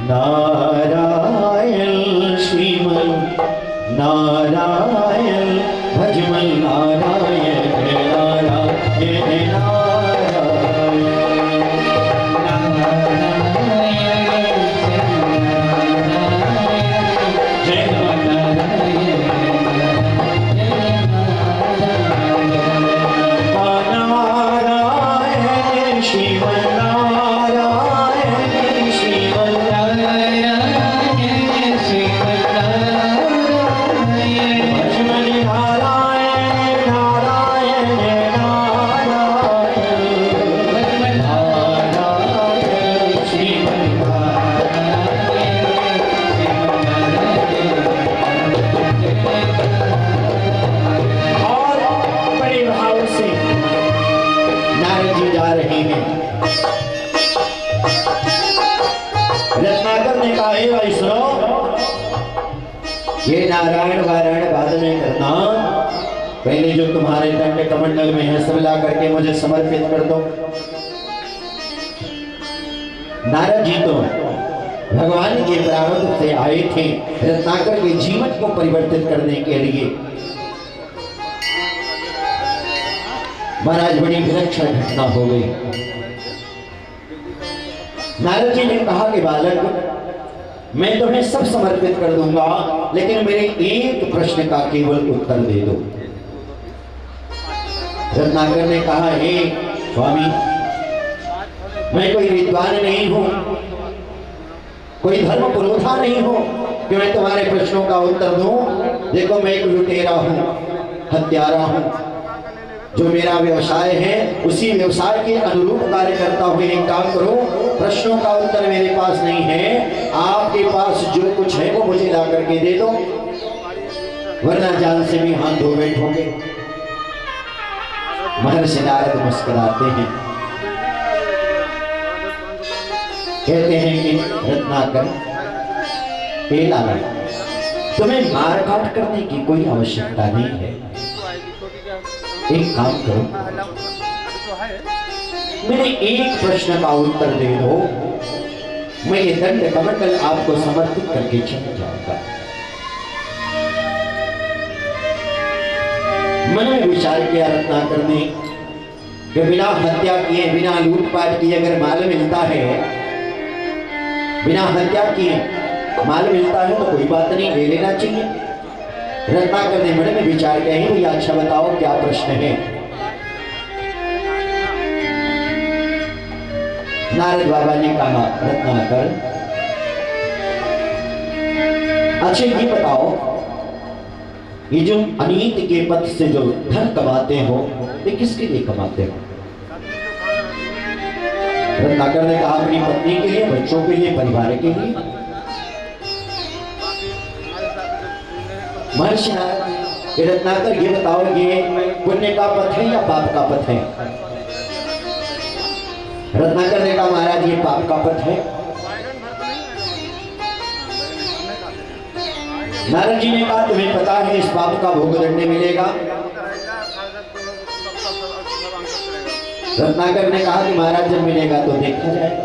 नारायण श्रीमन नारायण भजमन नारायण नारायण ये नारायण वारायण बाद में करना, पहले जो तुम्हारे दंड कमंडल में है सब ला करके मुझे समर्पित कर दो। नारद जी तो भगवान के प्रारब्ध से आए थे रत्नाकर के जीवन को परिवर्तित करने के लिए। महाराज बड़ी विलक्षण घटना हो गई। नारद जी ने कहा कि बालक मैं तुम्हें सब समर्पित कर दूंगा, लेकिन मेरे एक प्रश्न का केवल उत्तर दे दो। रत्नाकर ने कहा, हे स्वामी, मैं कोई विद्वान नहीं हूं, कोई धर्म पुरोधा नहीं हूं कि मैं तुम्हारे प्रश्नों का उत्तर दूं। देखो मैं एक लुटेरा हूं, हत्यारा हूं, जो मेरा व्यवसाय है उसी व्यवसाय के अनुरूप कार्य करता हूं। एक काम करो, प्रश्नों का उत्तर मेरे पास नहीं है, आपके पास जो कुछ है वो मुझे ला करके दे दो, वरना जान से भी हाथ धो बैठोगे। महर्षि नारद मुस्कुराते हैं, कहते हैं कि रत्नाकर, हे लाला, तुम्हें मार काट करने की कोई आवश्यकता नहीं है। एक काम करो, मेरे एक प्रश्न का उत्तर दे दो, मैं ये दंड कमंडल आपको समर्पित करके चला जाऊंगा। मन में विचार किया रत्नाकर ने कि बिना हत्या किए, बिना लूटपाट किए अगर माल मिलता है, बिना हत्या किए माल मिलता है तो कोई बात नहीं, ले लेना चाहिए। रत्नाकर ने मन में विचार किया, ही भैया अच्छा बताओ क्या प्रश्न है। नारद बाबा ने कहा, रत्नाकर अच्छा ये बताओ, ये जो अनीत के पथ से जो धन कमाते हो ये किसके लिए कमाते हो? रत्नाकर ने कहा, अपनी पत्नी के लिए, बच्चों के लिए, परिवार के लिए। महर्षि नारद, रत्नाकर ये बताओ, ये पुण्य का पथ है या पाप का पथ है? रत्नाकर ने कहा, महाराज ये पाप का पथ है। नारद जी ने कहा, तुम्हें पता है इस पाप का भोग दंड मिलेगा? रत्नाकर ने कहा कि महाराज जब मिलेगा तो देखा जाएगा।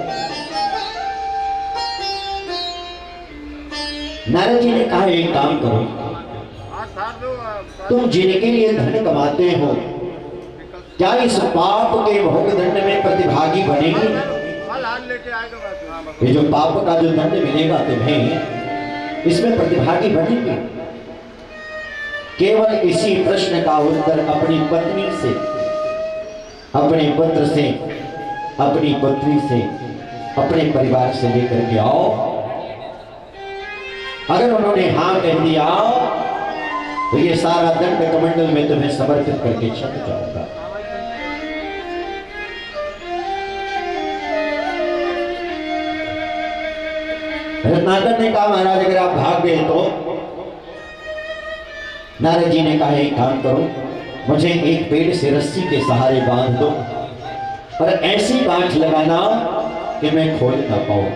नारद जी ने कहा, एक काम करो, तुम जिनके लिए धन कमाते हो क्या इस पाप के भोग दंड में प्रतिभागी बनेगी? ये जो पाप का जो दंड मिलेगा तुम्हें, इसमें प्रतिभागी बनेगी? केवल इसी प्रश्न का उत्तर अपनी पत्नी से, अपने पुत्र से, अपनी पुत्री से, अपने परिवार से लेकर के आओ। अगर उन्होंने हाँ कह दिया तो ये सारा दंड कमंडल में तुम्हें समर्पित करके चल जाऊंगा। रत्नाकर ने कहा, महाराज अगर आप भाग गए तो? नारद जी ने कहा, एक काम करो, मुझे एक पेड़ से रस्सी के सहारे बांध दो और ऐसी गांठ लगाना कि मैं खोल ना पाऊं,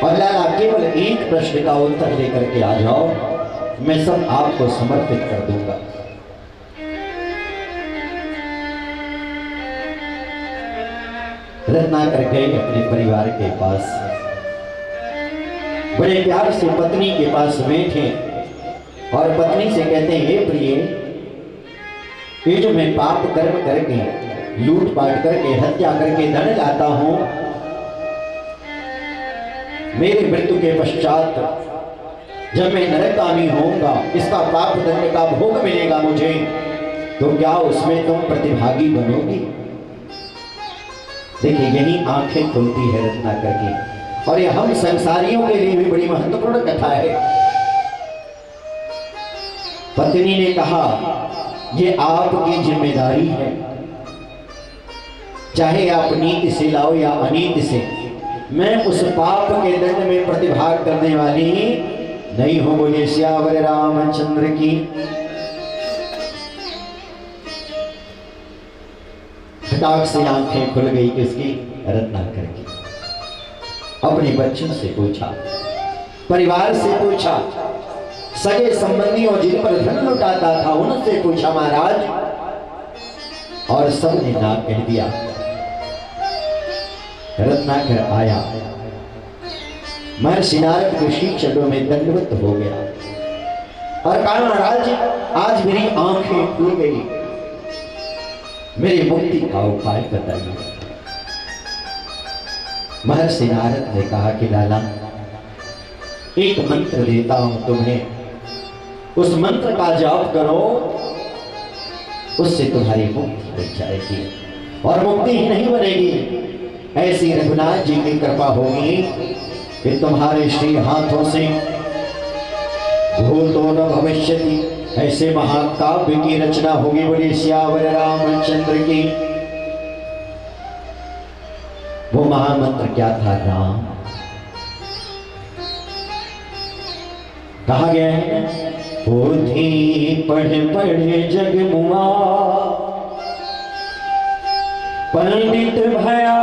और लाला केवल एक प्रश्न का उत्तर लेकर के आ जाओ, मैं सब आपको समर्पित कर दूंगा। रत्नाकर गए अपने परिवार के पास। बड़े प्यार से पत्नी के पास बैठे और पत्नी से कहते हैं, हे प्रिय, ये जो मैं पाप कर्म करके, लूट पाट करके, हत्या करके धन लाता हूं, मेरे मृत्यु के पश्चात जब मैं नरकामी होऊंगा, इसका पाप दंड का भोग मिलेगा मुझे, तो क्या उसमें तुम प्रतिभागी बनोगी? देखिए, यही आंखें खुलती है रत्नाकर की, और यह हम संसारियों के लिए भी बड़ी महत्वपूर्ण कथा है। पत्नी ने कहा, ये आपकी जिम्मेदारी है, चाहे आप नीति से लाओ या अनीति से, मैं उस पाप के दंड में प्रतिभाग करने वाली नहीं हूं। बोलिए सियावर रामचंद्र की। फटाक से आंखें खुल गई किसकी? रत्नाकर की। अपने बच्चों से पूछा, परिवार से पूछा, सगे संबंधियों जिन पर धन लुटाता था उनसे पूछा महाराज, और सबने ना कह दिया। रत्नाकर आया, महर्षि नारद के श्री चरणों में दंडवत हो गया और कहा, महाराज आज मेरी आंखें खुल गई, मेरी मुक्ति का उपाय बताइए। महर्षि नारद ने कहा कि लाला, एक मंत्र देता हूं तुम्हें, उस मंत्र का जाप करो, उससे तुम्हारी मुक्ति बन जाएगी। और मुक्ति ही नहीं बनेगी, ऐसी रघुनाथ जी की कृपा होगी कि तुम्हारे श्री हाथों से भूतो न भविष्यति, ऐसे महाकाव्य की रचना होगी। बोलिए सियावर रामचंद्र की। वो महामंत्र क्या था? राम। कहा गया है, पोथी पढ़े पढ़े जग मुआ, पंडित भया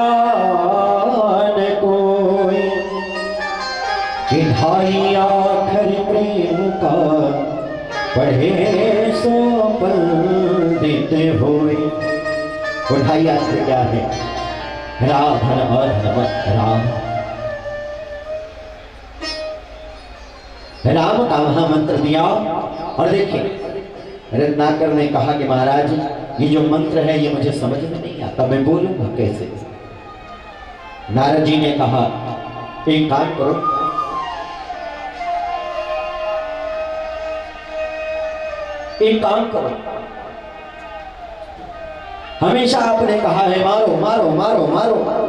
न कोई, कि ढाई आखर प्रेम का, पढ़े सो पंडित होए। वो ढाई आखर क्या है? राम धन और धर्म। राम का महामंत्र दिया। और देखिए, रत्नाकर ने कहा कि महाराज, ये जो मंत्र है ये मुझे समझ में नहीं आता, मैं बोलूंगा कैसे? नारद जी ने कहा, एक काम करो, एक काम करो, हमेशा आपने कहा है मारो मारो मारो मारो मारो,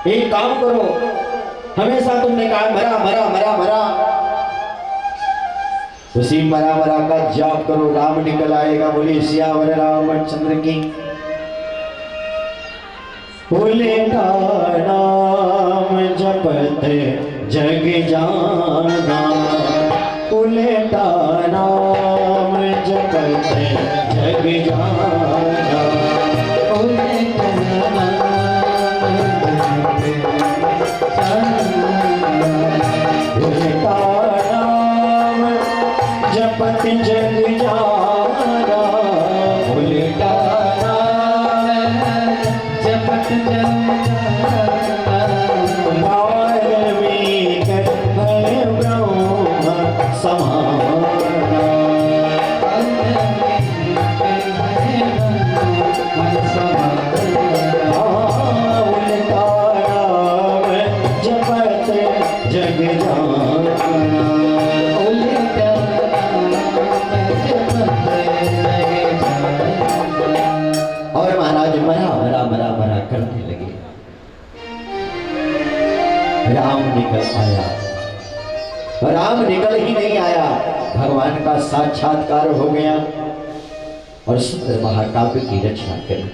एक काम करो, हमेशा तुमने कहा मरा मरा मरा मरा, उसी मरा मरा का जाप करो, राम निकल आएगा। बोलिए सियावर रामचंद्र की। बोले का नाम जपत जग जाना, उल्टा नाम जपत जग जाना, उल्टा नाम जपत जग जाना, उल्टा नाम जपत जग राम निकल आया। राम निकल ही नहीं आया, भगवान का साक्षात्कार हो गया और सुंदर महाकाव्य की रचना करी।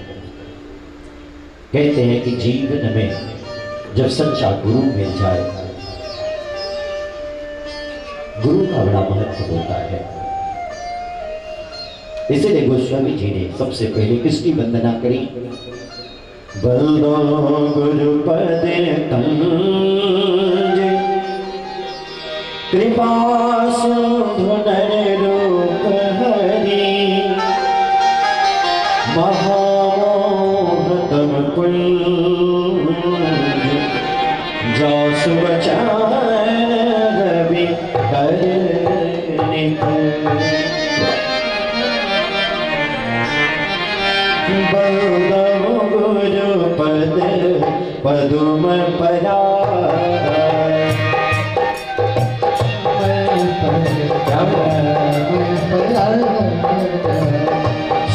कहते हैं कि जीवन में जब सच्चा गुरु मिल जाए, गुरु का बड़ा महत्व होता है। इसलिए गोस्वामी जी ने सबसे पहले किसकी वंदना करी? बल्लो गुरुपद कंज, कृपा सिंधु नर रूप हरि, महामोह तम कुल गुरु पद पदुम परा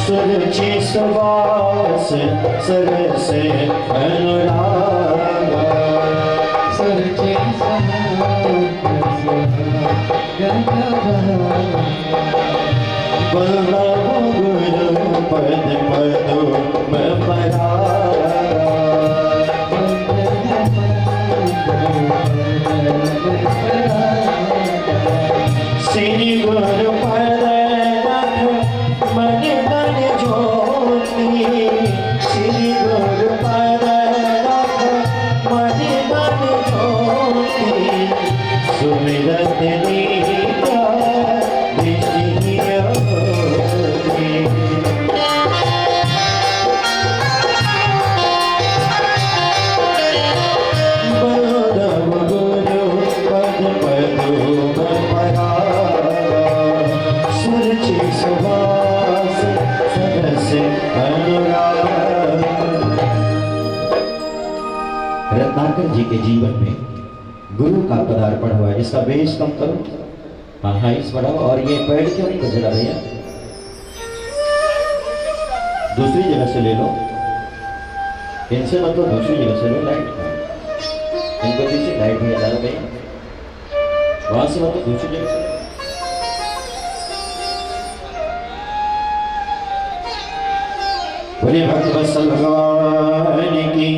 सुरुचि सुवास सरस अनुराग सुरुचि वल्लभ गुरु पद पदुम परा श्री गुरु पद मन मन ज्योति श्री गुरु पद मन मन ज्योति सुमिरत नीता रत्नाकर जी के जीवन में गुरु का पदार्पण हुआ। इसका बेस कम करो, हाँ हाइस बढ़ाओ। और ये पेड़ क्यों नहीं बज रहा भैया? दूसरी जगह से ले लो, इनसे मतलब दूसरी जगह से लो। लाइट इनको दीजिए, लाइट भी लगा भैया, वहां से मतलब दूसरी जगह से। बोले भक्त वत्सल भगवान की।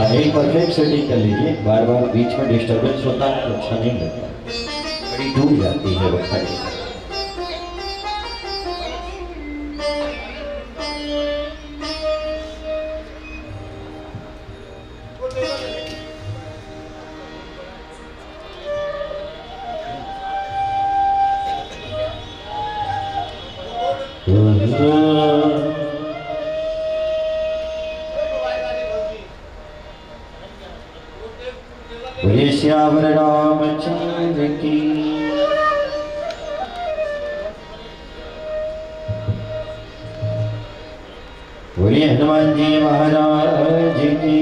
एक परफेक्ट सेटिंग कर लीजिए। बार बार बीच में डिस्टर्बेंस होता है तो अच्छा नहीं लगता, बड़ी टूट जाती है वो खड़ी। बोले श्यावर रामचंद्र की। बोले हनुमान जी महाराज की।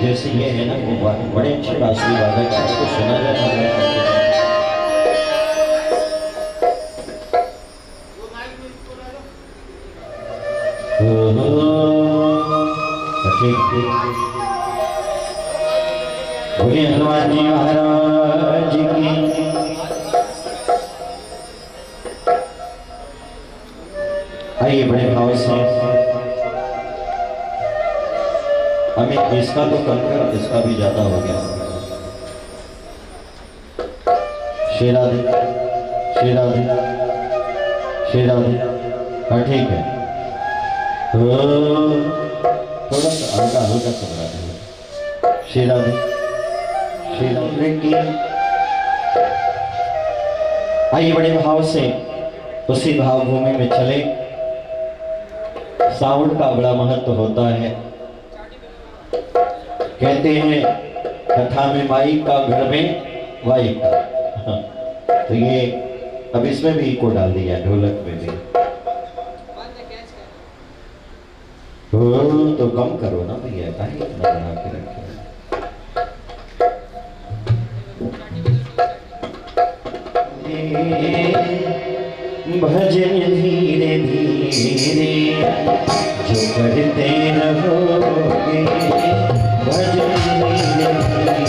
जैसे ये है ना, वो बड़े अच्छे बांसुरी वादक है, तो सुना जाता है। बोले हनुमान जी महाराज की। आइए बड़े भाव से हमें इसका तो कम कर, इसका भी ज्यादा हो गया। श्री राधे श्री राधे श्री राधे। हाँ ठीक है, थोड़ा सा हल्का हल्का पकड़ा देंगे। श्री राधे श्री राधे की। आइए बड़े भाव से उसी भाव भूमि में चले। साउंड का बड़ा महत्व होता है। कहते हैं कथा में माइक का, घर में वाइक का। तो ये अब इसमें भी इको डाल दिया, ढोलक में भी। तो कम करो ना भैया, काहे इतना बना के रखे। भजन धीरे धीरे जो करते रहोगे, भजन धीरे धीरे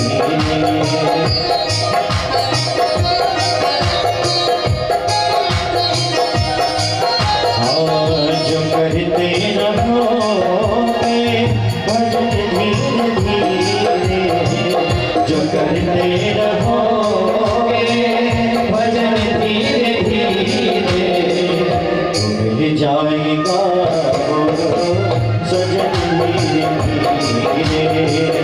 जो करते रहोगे, भजन धीरे धीरे जो करते रहोगे, भजन धीरे धीरे मिल जाएगा सजन धीरे धीरे।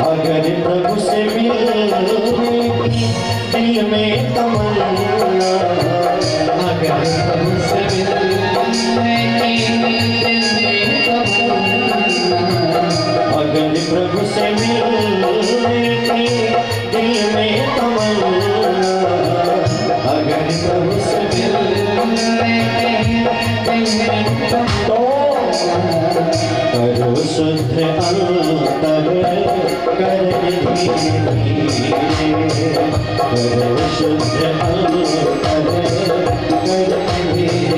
अगर प्रभु से मिलने की दिल में तमन्ना, अगर प्रभु से मिलने की दिल में तमन्ना, अगर प्रभु से मिलने की दिल में तमन्ना, अगर प्रभु से मिलने की दिल में तमन्ना, करो शुद्ध अंतर कर धीरे, करो शुद्ध अंतर कर धीरे,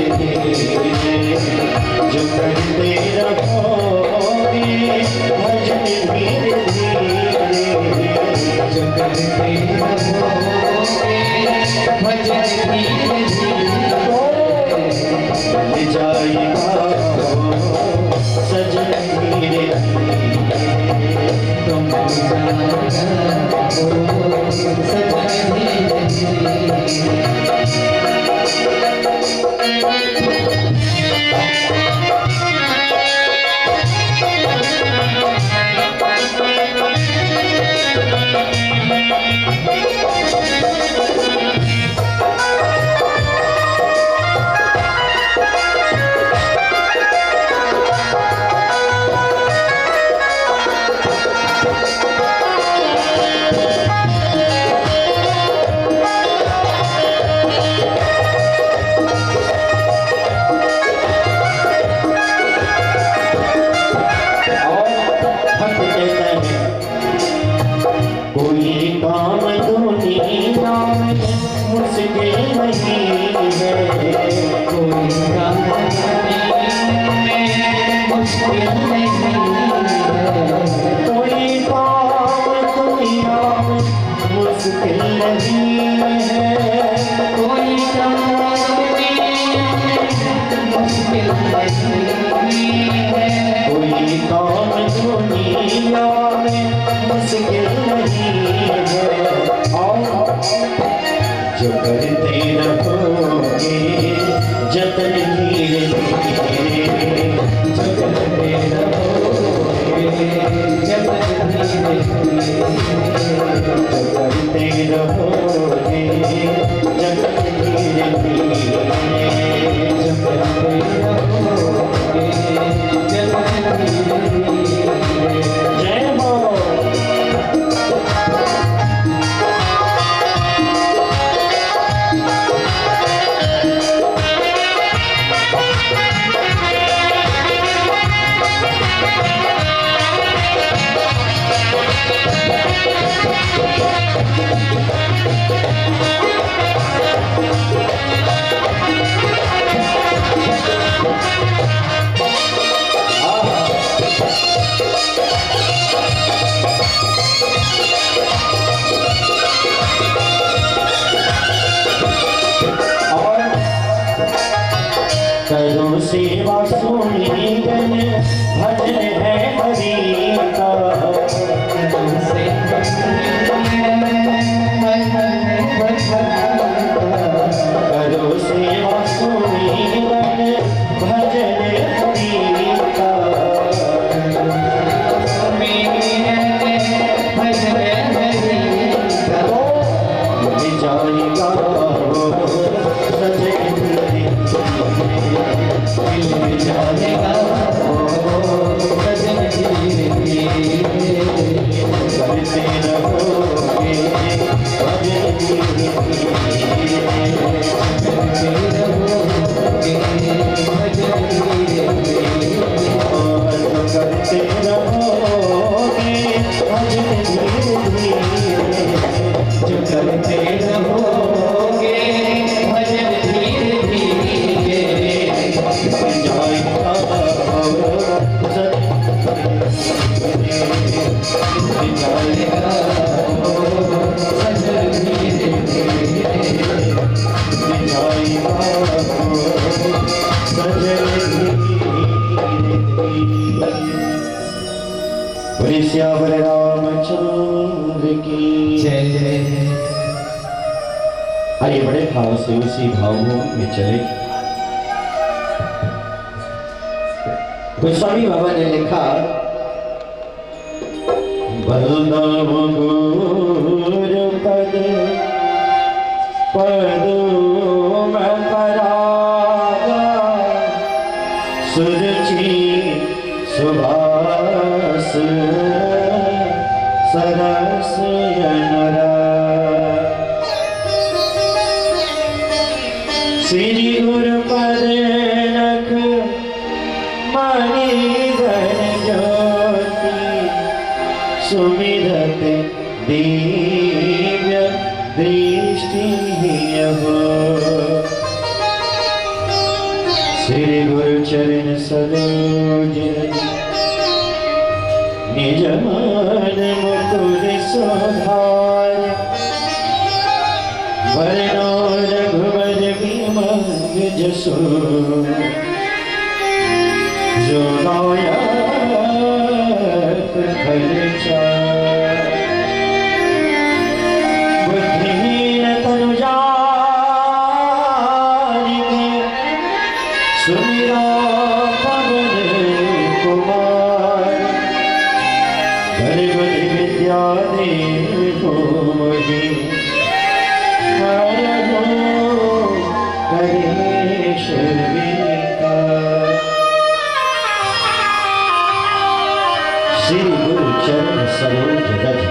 जो करते रहोगे भजन धीरे धीरे, जो करते रहोगे भजन धीरे धीरे, जाएगा सजन धीरे तुम जाना सजन धीरे धीरे। जो करते रहोगे जतन धीरे धीरे, जो करते रहोगे जतन धीरे धीरे, जो करते रहोगे जतन धीरे धीरे, जो करते रहोगे जतन धीरे धीरे। जय हो। करो सेवा सुनी गण भजन है हरि का, करो सेवा सुनी गण भजन हरि का, जाएगा सजन धीरे जाएगा सजन धीरे धीरे। बोले श्यावर रामचंद्र की जय। आइए बड़े भाव से उसी भावों में चले। गोस्वामी बाबा ने लिखा, बलदाम गुरु पद पदों में परागा, सुरुचि सुभास सरस अनुराग, श्री गुरु पद नख मणि धन ज्योति, सुमिरत दिव्य दृष्टि हो, श्री गुरु चरण सरोज निज मन मुकुर सुधार, वरनो रघुवर विमल जसु, जो नायक खर्चार, बुद्धिहीन तनु जानिके, सुमिरो पवन कुमार, गरीब विद्या देव मोहि, हरहु कलेश विकार। श्री गुरु चरण सरोज रज,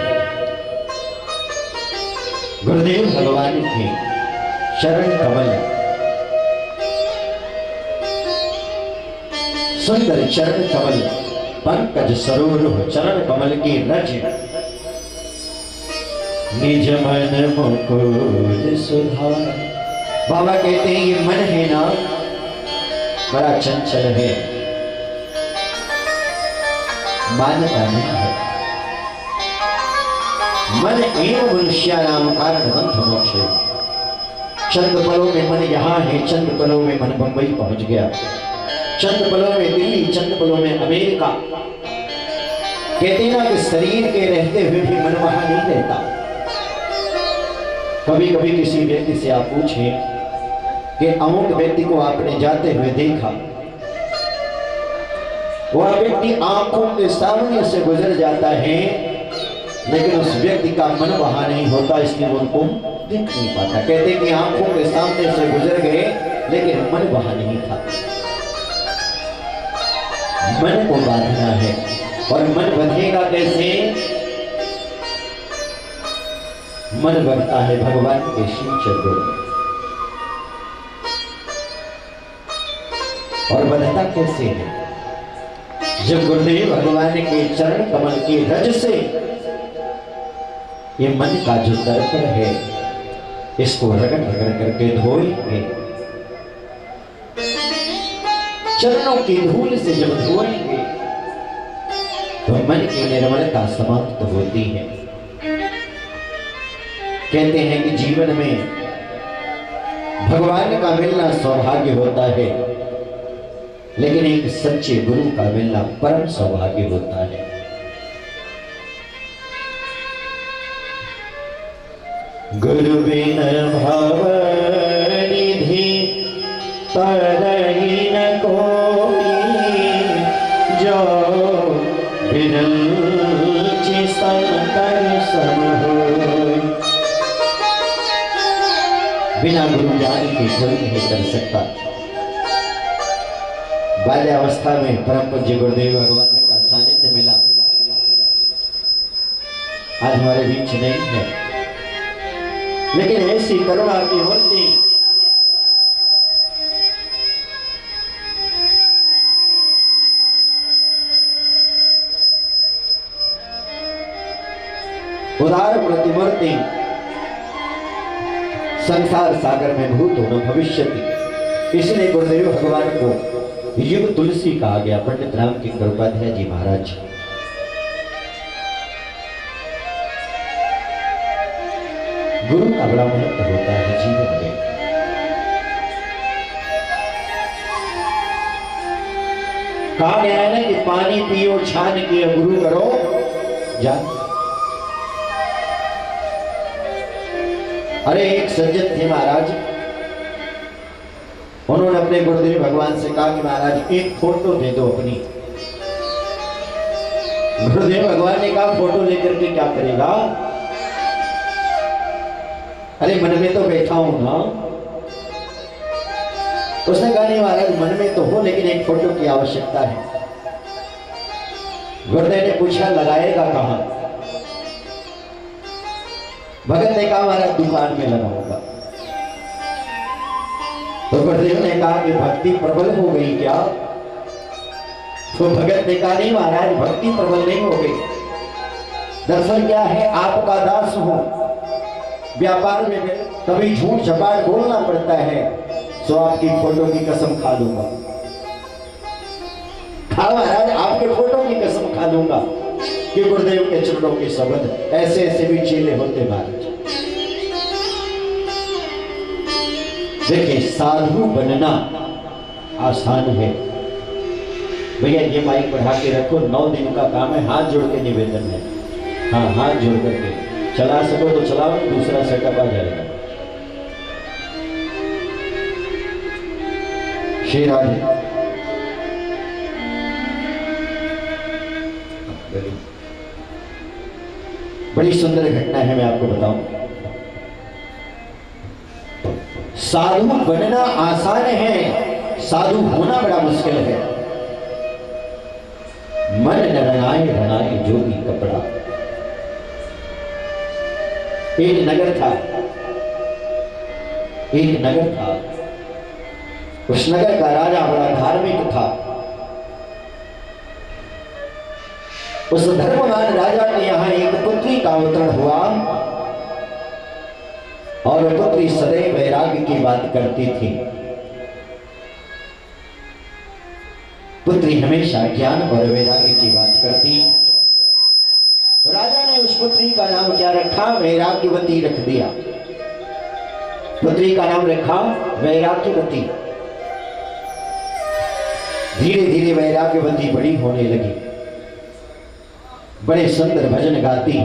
गुरुदेव भगवान के चरण कमल, सुंदर चरण कमल, पंकज सरोरुह चरण कमल की रज, निज मन मुकुर सुधार। बाबा कहते हैं ये मन है ना, बड़ा चंचल है, मानता नहीं है। मन एवं मनुष्याणाम कारण बंध मोक्ष, चंद पलों में मन यहाँ है, चंद पलों में मन बंबई पहुंच गया, चंद पलों में दिल्ली, चंद पलों में अमेरिका। कहते ना कि शरीर के रहते हुए भी मन वहां नहीं रहता। कभी कभी किसी व्यक्ति से आप पूछें कि अमुक व्यक्ति को आपने जाते हुए देखा, वह व्यक्ति आंखों के सामने से गुजर जाता है, लेकिन उस व्यक्ति का मन वहां नहीं होता, इसलिए वो उनको देख नहीं पाता। कहते कि आंखों के सामने से गुजर गए, लेकिन मन वहां नहीं था। मन को बांधना है, और मन बंधेगा कैसे? मन बढ़ता है भगवान के श्री चरणों में, और बंधता कैसे है? जब गुरुदेव भगवान के चरण कमल की रज से ये मन का जो दर्पण है, इसको रगड़ रगड़ करके धोएंगे, चरणों की धूल से जब धोएंगे तो मन की निर्मलता समाप्त होती है। कहते हैं कि जीवन में भगवान का मिलना सौभाग्य होता है, लेकिन एक सच्चे गुरु का मिलना परम सौभाग्य होता है। गुरु बिन भव निधि तरहि न कोई, जो बिरंचि संकर सम होय। बिना गुरु ज्ञान के कोई नहीं कर सकता। बाल्यावस्था में परम पूज्य गुरुदेव भगवान का सानिध्य मिला, आज हमारे बीच नहीं है, लेकिन ऐसी करुणा की मूर्ति उदार प्रतिमूर्ति संसार सागर में भूत होना भविष्यति। इसलिए गुरुदेव भगवान को युग तुलसी कहा गया। पंडित राम की कृपाध्याय जी महाराज गुरु का बड़ा महत्व होता है जीवन में। कहा गया है ना कि पानी पियो छान के गुरु करो, जा। अरे एक सज्जन थे महाराज, उन्होंने अपने गुरुदेव भगवान से कहा कि महाराज एक फोटो दे दो अपनी। गुरुदेव भगवान ने कहा फोटो लेकर के क्या करेगा? अरे मन में तो बैठा हूं ना। उसने कहा नहीं महाराज मन में तो हो लेकिन एक फोटो की आवश्यकता है। गुरुदेव ने पूछा लगाएगा कहां? भगत ने कहा महाराज दुकान में लगाऊंगा। तो गुरुदेव ने कहा कि भक्ति प्रबल हो गई क्या? तो भगत ने कहा नहीं महाराज भक्ति प्रबल नहीं हो गई। दरअसल क्या है आपका दास हूं, व्यापार में कभी झूठ झपाट बोलना पड़ता है, तो आपकी फोटो की कसम खा लूंगा। हाँ महाराज आपके फोटो की कसम खा लूंगा कि गुरुदेव के चरणों के शब्द ऐसे ऐसे भी चेले होते महाराज। देखिए साधु बनना आसान है भैया। ये माइक बढ़ा के रखो, 9 दिन का काम है। हाथ जोड़ के निवेदन है, हाँ हाथ जोड़ करके चला सको तो चलाओ, दूसरा सेटअप आ जाएगा। श्री राधे। बड़ी सुंदर घटना है, मैं आपको बताऊं। साधु बनना आसान है, साधु होना बड़ा मुश्किल है। मन न रणाए रणाए जोगी कपड़ा। एक नगर था, एक नगर था। उस नगर का राजा बड़ा धार्मिक था। उस धर्मवान राजा के यहां एक पुत्री का अवतरण हुआ और पुत्री सदैव वैराग्य की बात करती थी। पुत्री हमेशा ज्ञान और वैराग्य की बात करती। तो राजा ने उस पुत्री का नाम क्या रखा? वैराग्यवती रख दिया। पुत्री का नाम रखा वैराग्यवती। धीरे धीरे वैराग्यवती बड़ी होने लगी, बड़े सुंदर भजन गाती।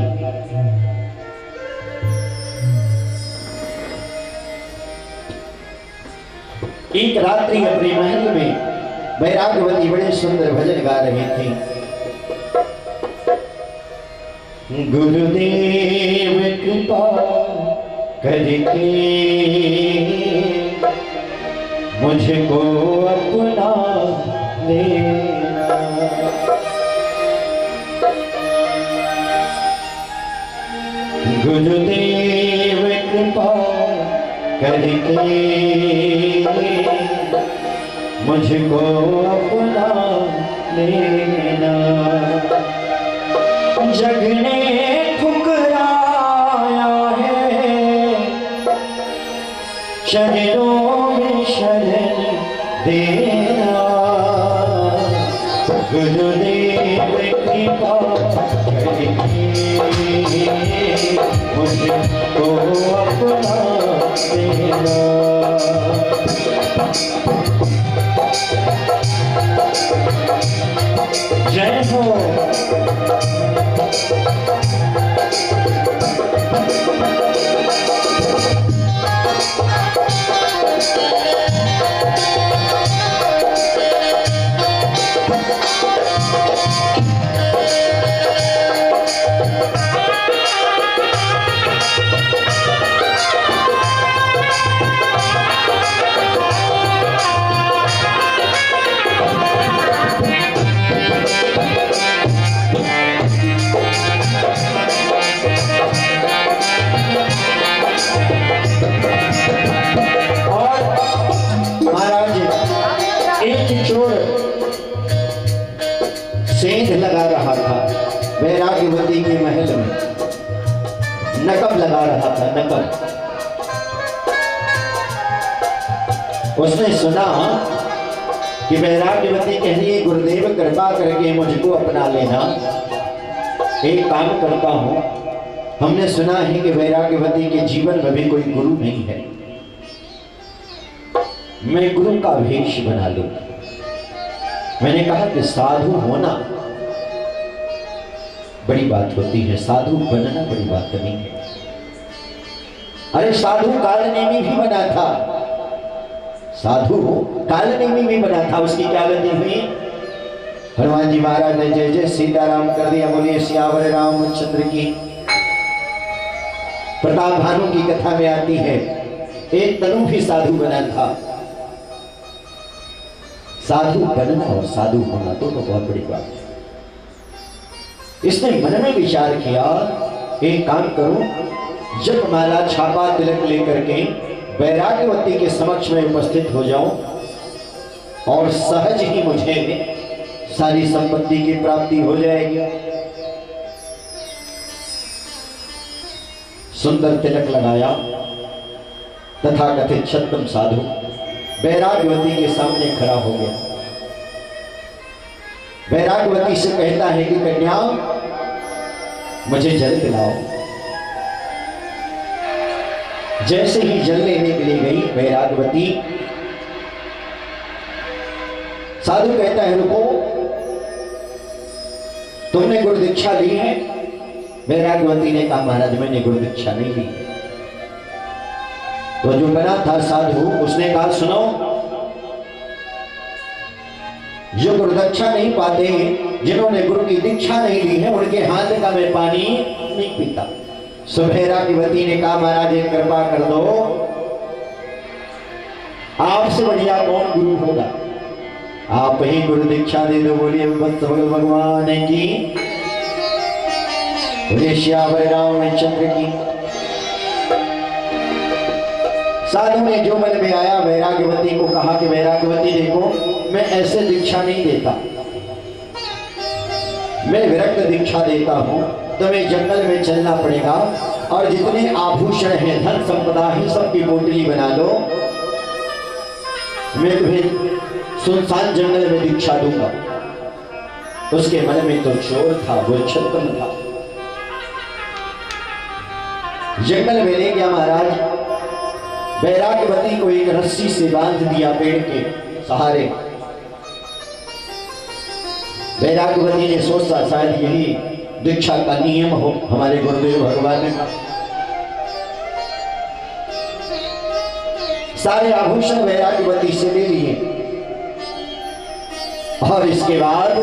एक रात्रि अपने महल में वैराग्यवती बड़े सुंदर भजन गा रही थी। गुरुदेव कृपा करके मुझको अपना लेना। गुरुदेव कृपा करके मुझको अपना लेना। जग ने ठुकराया है, शरणों में शरण देना। गुरुदेव कृपा करके मुझको अपना देना। जय हो। सेंध लगा रहा था वैराग्यवती के महल में, नकब लगा रहा था, नकब। उसने सुना कि वैराग्यवती कह रही है गुरुदेव कृपा करके मुझको अपना लेना। एक काम करता हूं, हमने सुना है कि वैराग्यवती के जीवन में भी कोई गुरु नहीं है, मैं गुरु का वेश बना लूं। मैंने कहा कि साधु होना बड़ी बात होती है, साधु बनना बड़ी बात नहीं है। अरे साधु कालनेमी भी बना था, साधु कालनेमी भी बना था, उसकी क्या गति हुई? हनुमान जी महाराज ने जय जय सीताराम कर दिया। बोलिए सियावर रामचंद्र की। प्रताप भानु की कथा में आती है, एक तनु भी साधु बना था। साधु बनना और साधु होना तो बहुत बड़ी बात है। इसने मन में विचार किया, एक काम करूं, जप माला छापा तिलक लेकर के वैराग्यवती के समक्ष में उपस्थित हो जाऊं और सहज ही मुझे सारी संपत्ति की प्राप्ति हो जाएगी। सुंदर तिलक लगाया, तथा कथित छद्म साधु वैराग्यवती के सामने खड़ा हो गया। वैराग्यवती से कहता है कि कन्या मुझे जल पिलाओ। जैसे ही जल लेने के लिए गई वैराग्यवती, साधु कहता है रुको, तुमने गुरु दीक्षा ली है? वैराग्यवती ने कहा महाराज मैंने गुरु दीक्षा नहीं ली। तो जो बना था साधु, उसने कहा सुनो, जो गुरु दीक्षा नहीं पाते, जिन्होंने गुरु की दीक्षा नहीं ली है, उनके हाथ का मैं पानी नहीं पीता। वैराग्यवती ने कहा महाराज एक कृपा कर दो, आपसे बढ़िया कौन गुरु होगा, आप ही गुरु दीक्षा दे दो। बोलिए भगवान की, बोलिए श्यावर रामचंद्र की। साधु ने जो मन में आया वैराग्यवती को कहा कि वैराग्यवती देखो, मैं ऐसे दीक्षा नहीं देता, मैं विरक्त दीक्षा देता हूं। तुम्हें जंगल में चलना पड़ेगा और जितने आभूषण हैं, धन संपदा ही सबकी पोटली बना लो, मैं तुम्हें सुनसान जंगल में दीक्षा दूंगा। उसके मन में तो चोर था, वो छद्म था। जंगल में ले गया महाराज, वैराग्यवती को एक रस्सी से बांध दिया पेड़ के सहारे। वैराग्यवती ने सोचा शायद यही दीक्षा का नियम हो हमारे गुरुदेव भगवान का। सारे आभूषण वैराग्यवती से ले लिए और इसके बाद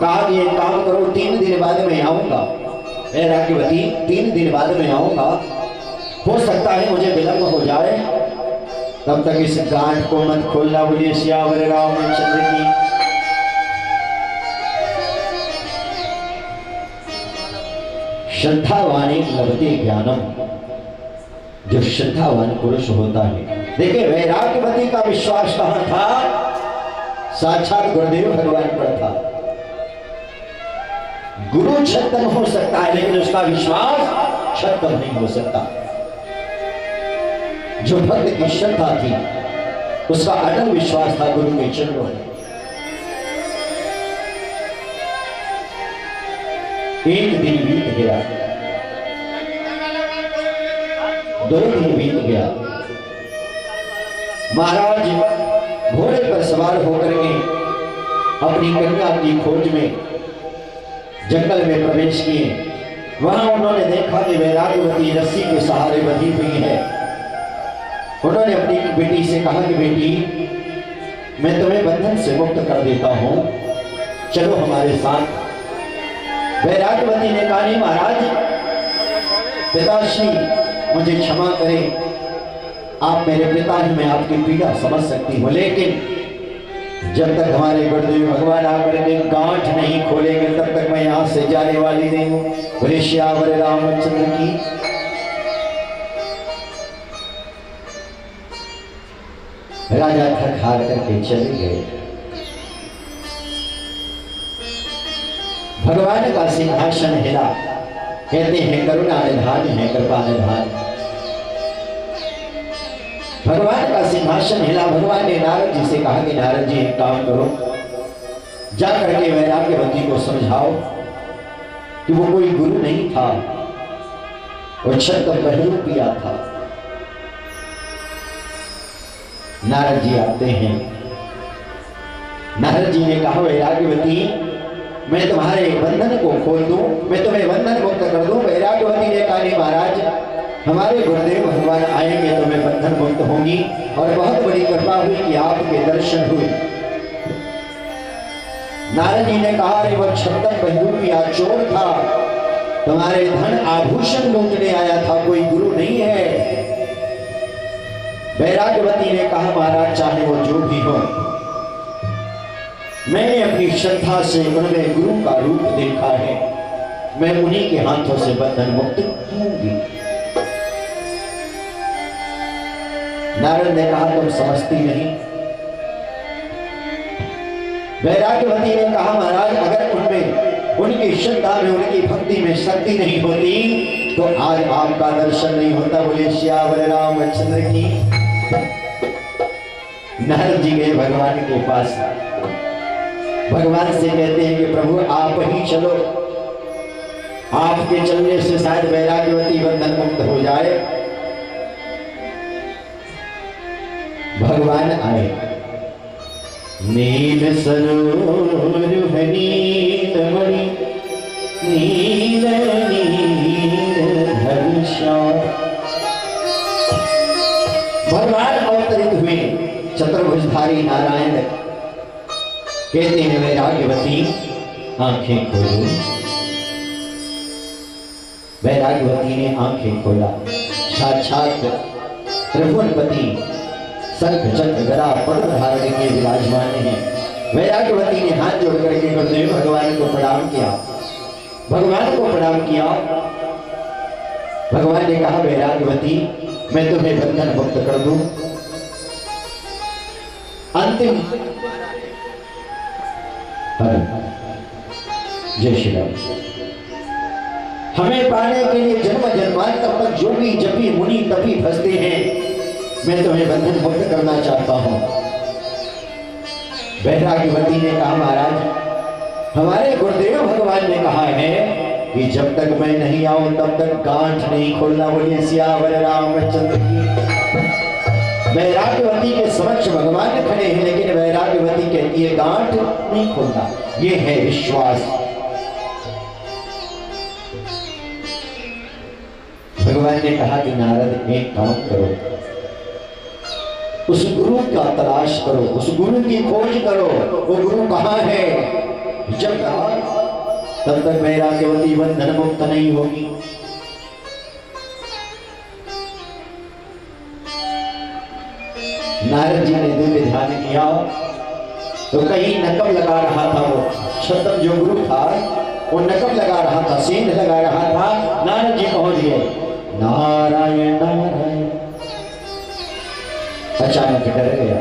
कहा कि एक काम करो, 3 दिन बाद में आऊंगा। वैराग्यवती 3 दिन बाद में आऊंगा, हो सकता है मुझे विलंब हो जाए, तब तक इस गांठ को मत खोलना। बोलिए सियावर रामचंद्र की। श्रद्धावानी लभते ज्ञानम, जो श्रद्धावान पुरुष होता है। देखिए वैराग्यवती का विश्वास कहां था? साक्षात गुरुदेव भगवान पर था। गुरु छद्म हो सकता है, लेकिन उसका विश्वास छद्म नहीं हो सकता। जो भक्त की श्रद्धा थी, उसका अटल विश्वास था गुरु के चरणों में। एक दिन बीत गया, 2 दिन बीत गया। महाराज घोड़े पर सवार होकर के अपनी कन्या की खोज में जंगल में प्रवेश किए। वहां उन्होंने देखा कि वैराग्यवती रस्सी के सहारे बंधी हुई है। उन्होंने अपनी बेटी से कहा कि बेटी, मैं तुम्हें बंधन से मुक्त कर देता हूं, चलो हमारे साथ। वैराग्यवती ने कहा नहीं महाराज, पिताश्री मुझे क्षमा करें, आप मेरे पिता हैं, मैं आपकी पीड़ा समझ सकती हूँ, लेकिन जब तक हमारे गुरुदेव भगवान आकर के गांठ नहीं खोलेंगे तब तक मैं यहाँ से जाने वाली नहीं हूँ। बोले श्यावर रामचंद्र की। राजा थक हार करके चले गए। भगवान का सिंहासन हिला। कहते हैं करुणा निधान है, कृपा निधान। भगवान का सिंहासन हिला। भगवान ने नारद जी से कहा कि नारद जी एक काम करो, जा करके वैराग्यवती को समझाओ कि वो कोई गुरु नहीं था, वो छद्म बहरूप पिया था। नारद जी आते हैं। नारद जी ने कहा वैराग्यवती, मैं तुम्हारे बंधन को खोल दूं, मैं तुम्हें बंधन मुक्त कर दूं। वैराग्यवती ने कहा नहीं महाराज, हमारे गुरुदेव भगवान आएंगे तो मैं बंधन मुक्त होंगी। और बहुत बड़ी कृपा हुई कि आपके दर्शन हुए। नारद जी ने कहा अरे वह छप्पन बंदूकिया चोर था, तुम्हारे धन आभूषण लूटने आया था, कोई गुरु नहीं है। वैराग्यवती ने कहा महाराज चाहे वो जो भी हो, मैंने अपनी श्रद्धा से उन्हें गुरु का रूप देखा है, मैं उन्हीं के हाथों से बंधन मुक्त दूंगी। नारद ने कहा तुम समझती नहीं। वैराग्यवती ने कहा महाराज अगर उनमें, उनकी श्रद्धा में, उनकी भक्ति में शक्ति नहीं होती तो आज आपका दर्शन नहीं होता। बोले श्यावर रामचंद्र की। नारद जी गए भगवान के पास, भगवान से कहते हैं कि प्रभु आप ही चलो, आपके चलने से शायद वैराग्यवती बंधन मुक्त हो जाए। भगवान आए। नील सरोवर नील मणि नील नील घनश्याम। भगवान अवतरित हुए चतुर्भुजधारी नारायण। कहते हैं वैराग्यवती आंखें खोलो। वैराग्यवती ने आंखें खोला, साक्षात त्रिभुवनपति शंख चक्र गदा पद्म धारण के विराजमान हैं। वैराग्यवती ने हाथ जोड़ करके गुरुदेव भगवान को प्रणाम किया, भगवान को प्रणाम किया। भगवान ने कहा वैराग्यवती मैं तुम्हें बंधन मुक्त कर दूं। अंतिम जय श्री राम। हमें पाने के लिए जन्म जन्मांतर तक जोगी जपी मुनि तपी फंसते हैं, मैं तुम्हें बंधन मुक्त करना चाहता हूं। वैराग्यवती ने कहा महाराज हमारे गुरुदेव भगवान ने कहा है कि जब तक मैं नहीं आऊं तब तक गांठ नहीं खोलना। बोलिए सियावर रामचंद्र की। वैराग्यवती के समक्ष भगवान खड़े हैं, लेकिन वैराग्यवती कहती है गांठ नहीं खोलना। ये है विश्वास। भगवान ने कहा कि नारद एक काम करो, उस गुरु का तलाश करो, उस गुरु की खोज करो। वो गुरु कहाँ है? जब तब तक वैराग्यवती बंधन मुक्त नहीं होगी। नारद जी ने दिव्य ध्यान किया तो कहीं नकब लगा रहा था। वो छद्म जो गुरु था वो नकब लगा रहा था, सेंध लगा रहा था। नारद जी पहुंच गए। नारायण नारायण। अचानक डर गया,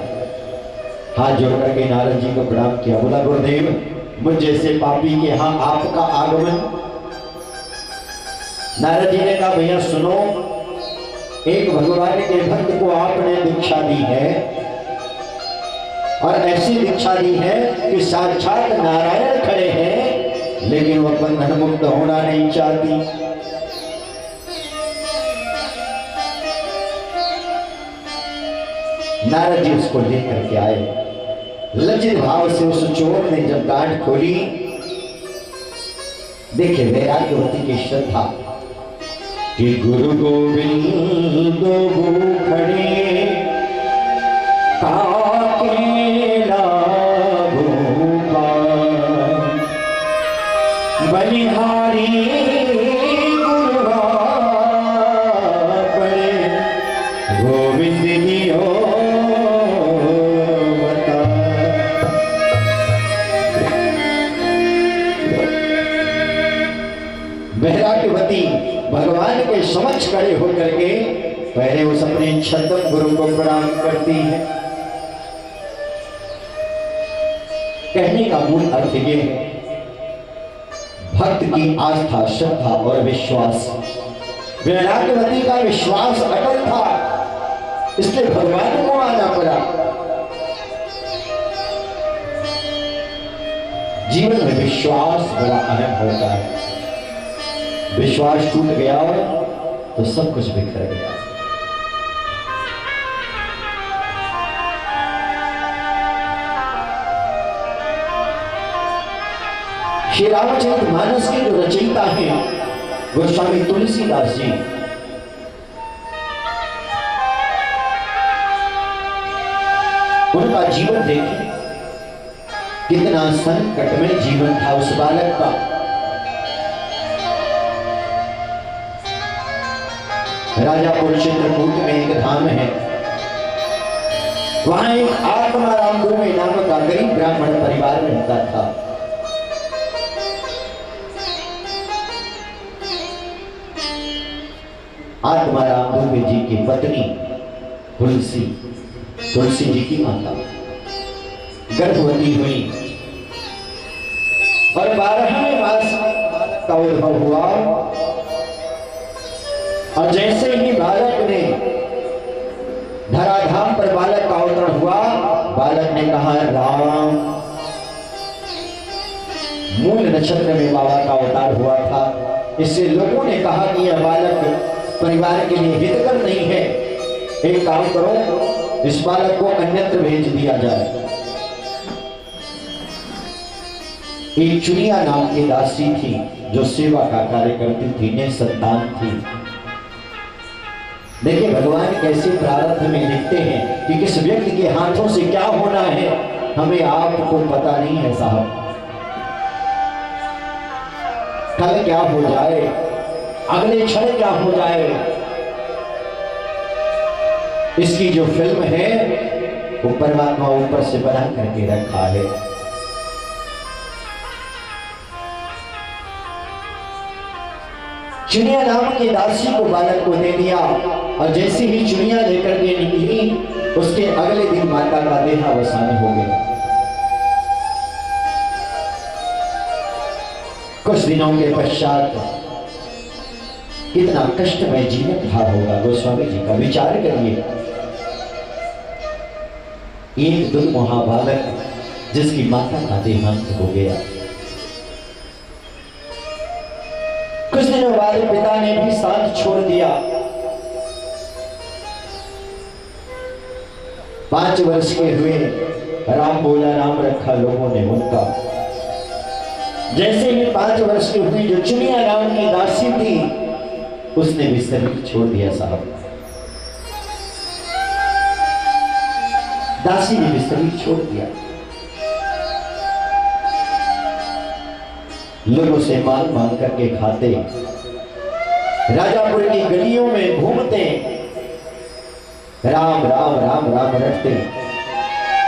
हाथ जोड़ करके नारद जी को प्रणाम किया। बोला गुरुदेव मुझ जैसे पापी के यहाँ आपका आगमन। नारद जी ने कहा भैया सुनो, एक भगवान के भक्त को आपने दीक्षा दी है और ऐसी दीक्षा दी है कि साक्षात नारायण खड़े हैं, लेकिन वह बंधन मुक्त होना नहीं चाहती। नारद जी उसको लेकर के आए। लज्जित भाव से उस चोर ने जब गांठ खोली, देखिए वैराग्यवती की श्रद्धा कि गुरु गोविंद दो खड़े काकेला गोपाल बलिहारी गुरुआ पड़े गोविंद नियो बता। वैराग्यवती भगवान के समक्ष खड़े होकर के पहले उस अपने छद्म गुरु को प्रणाम करती है। कहने का मूल अर्थ ये है, भक्त की आस्था, श्रद्धा और विश्वास। वैराग्यवती का विश्वास अटल था, इसलिए भगवान को आना पड़ा। जीवन में विश्वास बड़ा अहम होता है। विश्वास टूट गया तो सब कुछ बिखर गया। श्री रामचरितमानस के जो रचयिता हैं गोस्वामी तुलसीदास जी, उनका जीवन देखिए, कितना संकट में जीवन था उस बालक का। राजापुर चित्रकूट में एक धाम है, वहां एक आत्माराम दुर्वे नामक का गरीब ब्राह्मण परिवार रहता था। आत्माराम दुर्वे जी की पत्नी तुलसी जी की माता गर्भवती हुई और 12वें मास का उद्भव हुआ। और जैसे ही बालक ने धराधाम पर बालक का अवतरण हुआ, बालक ने कहा राम। मूल नक्षत्र में बाबा का अवतार हुआ था, इससे लोगों ने कहा कि यह बालक परिवार के लिए हितकर नहीं है, एक काम करो, इस बालक को अन्यत्र भेज दिया जाए। एक चुनिया नाम की दासी थी जो सेवा का कार्य करती थी, निसंतान थी। देखिए भगवान कैसे प्रारब्ध में लिखते हैं कि किस व्यक्ति के हाथों से क्या होना है, हमें आपको पता नहीं है साहब। कल क्या हो जाए, अगले क्षण क्या हो जाए, इसकी जो फिल्म है वो परमात्मा ऊपर से बना करके रखा है। चुनिया नाम की दासी को बालक को दे दिया और जैसे ही चुनिया लेकर के निकली, उसके अगले दिन माता का देहावसान हो गया। कुछ दिनों के पश्चात कितना कष्टमय जीवन रहा होगा गोस्वामी जी का, विचार करिए। एक दुर्मोहा बालक जिसकी माता का देहांत हो गया। कुछ दिनों बाद पिता ने भी साथ छोड़ दिया। 5 वर्ष के हुए, राम बोला, नाम रखा लोगों ने उनका। जैसे ही 5 वर्ष की हुई, जो चुनिया नाम की दासी थी उसने भी शरीर छोड़ दिया साहब। दासी ने भी शरीर छोड़ दिया। लोगों से मांग मांग करके खाते, राजापुर की गलियों में घूमते, राम राम राम राम रटते।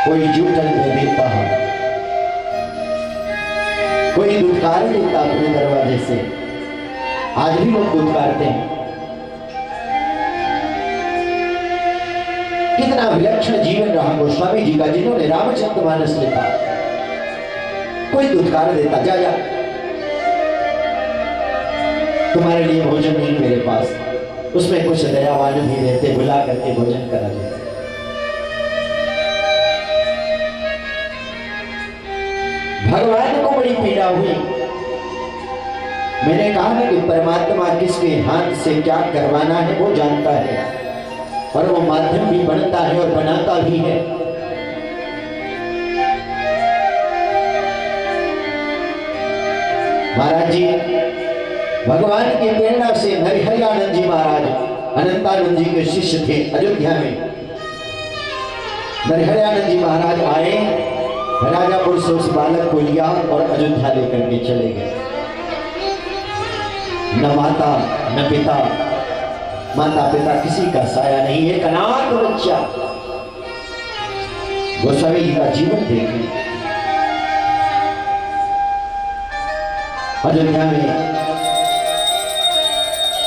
कोई जूठन दे देता है, कोई दुत्कार देता अपने दरवाजे से। आज भी लोग दुत्कारते हैं। कितना विलक्षण जीवन रहा गोस्वामी जी का, जिन्होंने रामचरितमानस लिखा। कोई दुत्कार देता, जा जा तुम्हारे लिए भोजन नहीं मेरे पास, उसमें कुछ दयावान भी रहते, बुला करके भोजन करा देते। भगवान को बड़ी पीड़ा हुई। मैंने कहा कि परमात्मा किसके हाथ से क्या करवाना है वो जानता है, और वो माध्यम भी बनता है और बनाता भी है। महाराज जी भगवान की प्रेरणा से नरहरियानंद जी महाराज अनंतानंद जी के शिष्य थे अयोध्या में। नरहरियानंद जी महाराज आए, राजापुर से उस बालक को लिया और अयोध्या लेकर के चले गए। न माता न पिता, माता पिता किसी का साया नहीं, एक अनाथ बच्चा। गोस्वामी जी का जीवन देखें। अयोध्या में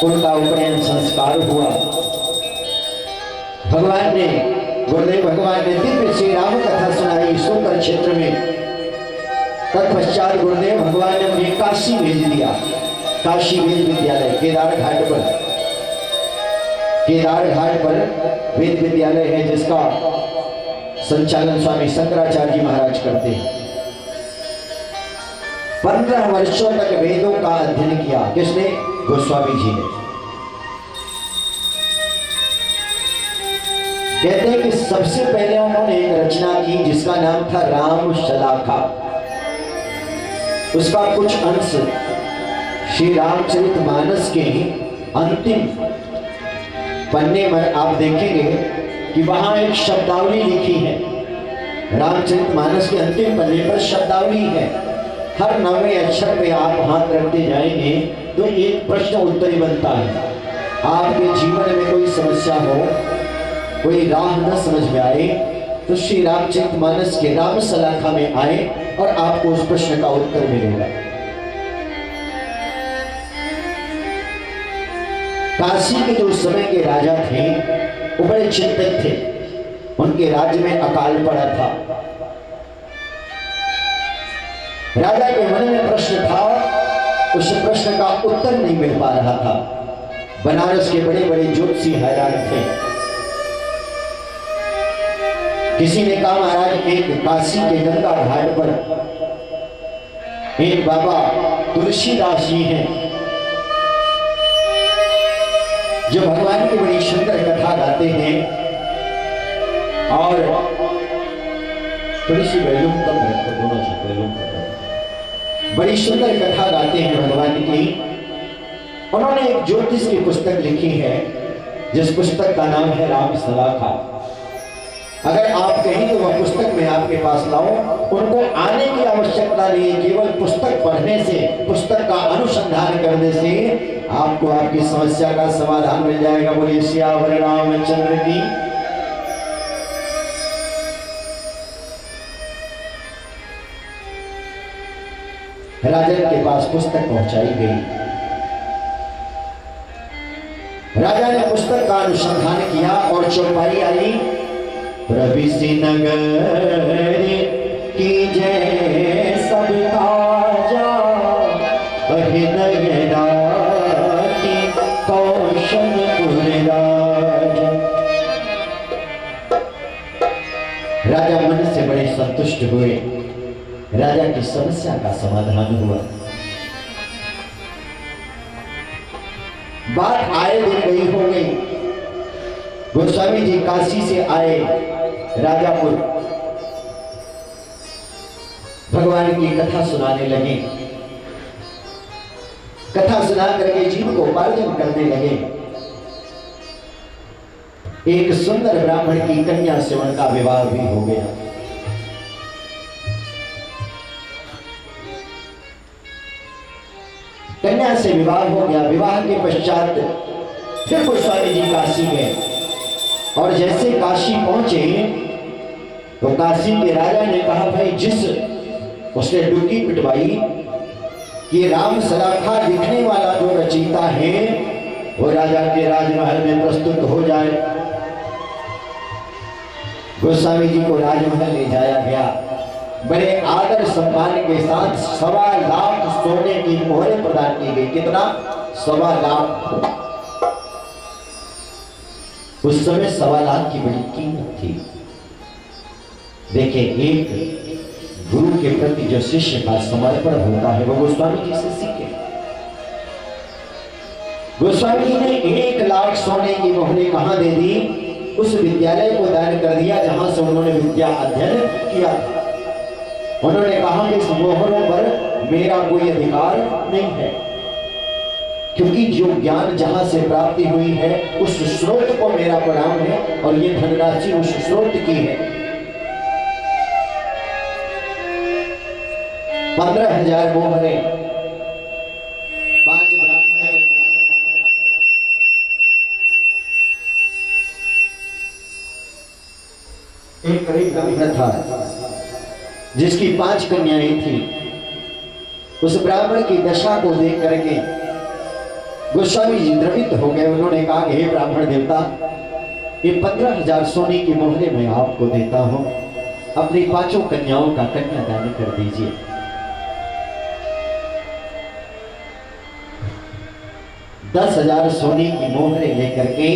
उनका उपनयन संस्कार हुआ। भगवान ने, गुरुदेव भगवान ने दिव्य श्री राम कथा सुनाई सुंदर क्षेत्र में। तत्पश्चात गुरुदेव भगवान ने मुझे काशी भेज दिया। काशी वेद विद्यालय केदार घाट पर वेद विद्यालय है, जिसका संचालन स्वामी शंकराचार्य जी महाराज करते हैं। 15 वर्षों तक वेदों का अध्ययन किया। किसने? गोस्वामी जी ने। कहते हैं कि सबसे पहले उन्होंने एक रचना की जिसका नाम था राम शलाका। उसका कुछ अंश श्री रामचरितमानस के अंतिम पन्ने में आप देखेंगे कि वहां एक शब्दावली लिखी है। रामचरितमानस के अंतिम पन्ने पर शब्दावली है। हर 9वें अक्षर पे आप हाथ रखते जाएंगे तो एक प्रश्न उत्तरी बनता है। आपके जीवन में कोई समस्या हो, कोई राह न समझ में आए, तो श्री रामचरितमानस के राम सलाखा में आए और आपको उस प्रश्न का उत्तर मिलेगा। काशी के जो उस समय के राजा थे वो बड़े चिंतित थे। उनके राज्य में अकाल पड़ा था। राजा के मन में प्रश्न था, उस प्रश्न का उत्तर नहीं मिल पा रहा था। बनारस के बड़े बड़े ज्योतिषी हैरान थे। किसी ने कहा महाराज एक काशी के गंगा घाट पर एक बाबा तुलसीदास जी हैं जो भगवान की बड़ी सुंदर कथा गाते हैं और थोड़ी सी वैल्यूम कम है, दोनों से वैल्यूम कम, बड़ी सुंदर कथा गाते हैं भगवान की। उन्होंने एक ज्योतिष की पुस्तक लिखी है जिस पुस्तक का नाम है राम सलाखा। अगर आप कहें तो वह पुस्तक मैं आपके पास लाऊं, उनको आने की आवश्यकता नहीं, केवल पुस्तक पढ़ने से, पुस्तक का अनुसंधान करने से आपको आपकी समस्या का समाधान मिल जाएगा। बोलिए सियावर रामचंद्र की। राजा के पास पुस्तक पहुंचाई गई। राजा ने पुस्तक का अनुसंधान किया और चौपाई आई, प्रविशि नगर की जय सब काजा, हृदय राखी कौशलपुर राज। राजा मन से बड़े संतुष्ट हुए। राजा की समस्या का समाधान हुआ। बात आए दिन गई हो गई। गोस्वामी जी काशी से आए राजापुर, भगवान की कथा सुनाने लगे। कथा सुना करके जीव को उपार्जन करने लगे। एक सुंदर ब्राह्मण की कन्या से उनका विवाह भी हो गया। कन्या से विवाह हो गया। विवाह के पश्चात फिर गोस्वामी जी काशी गए और जैसे काशी पहुंचे तो काशी के राजा ने कहा, भाई जिस उसने डुबकी पिटवाई कि राम सलाखा लिखने वाला जो रचयिता है वो राजा के राजमहल में प्रस्तुत हो जाए। गोस्वामी जी को राजमहल ले जाया गया। बड़े आदर सम्मान के साथ 1.25 लाख सोने की मोहरें प्रदान की गई। कितना? 1.25 लाख। उस समय 1.25 लाख की बड़ी कीमत थी। देखिए, एक गुरु के प्रति जो शिष्य का समर्पण होता है वो गोस्वामी जी से सीखे। गोस्वामी जी ने 1 लाख सोने की मोहरें कहां दे दी? उस विद्यालय को दान कर दिया जहां से उन्होंने विद्या अध्ययन किया। उन्होंने कहा कि इस मोहरों पर मेरा कोई अधिकार नहीं है, क्योंकि जो ज्ञान जहां से प्राप्ति हुई है उस स्रोत को मेरा प्रणाम है और ये धनराशि उस स्रोत की है। 15,000 मोहरें, 5 ब्राह्मण, एक गरीब ब्राह्मण था जिसकी 5 कन्याएं थी। उस ब्राह्मण की दशा को देख करके गोस्वामी जी द्रवित हो गए। उन्होंने कहा, हे ब्राह्मण देवता, ये 15,000 सोने की मोहरें मैं आपको देता हूं, अपनी 5 कन्याओं का कन्यादान कर दीजिए। $10,000 सोने की मोहरें लेकर के